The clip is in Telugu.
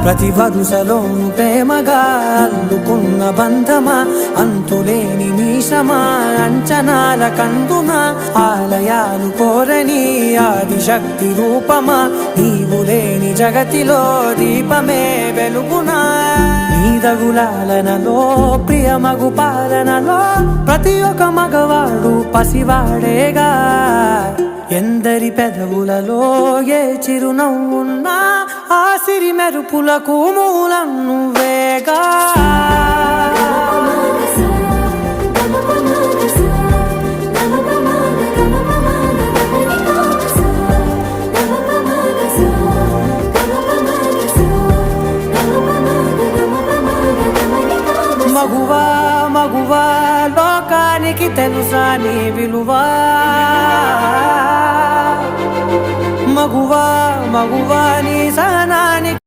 ప్రతి వరుసలోను ప్రేమగా అల్లుకున్న బంధమా, అంతులేని మీషమా, అంచనాల కందున ఆలయాలు కోరని ఆదిశక్తి రూపమా, నీవు లేని జగతిలో దీపమే వెలుగునా. నీదగులాలనలో ప్రియమగు పాలనలో ప్రతి ఒక్క మగవాడు పసివాడేగా. ఎందరి పెదవులలో ఏ చిరునవ్వున్నా ఆ సిరి మెరుపులకు మూలం నువ్వేగా. మగువా మగువా లోకానికి తెలుసా నీ విలువా. మగువా మగువా నీ సహనానికి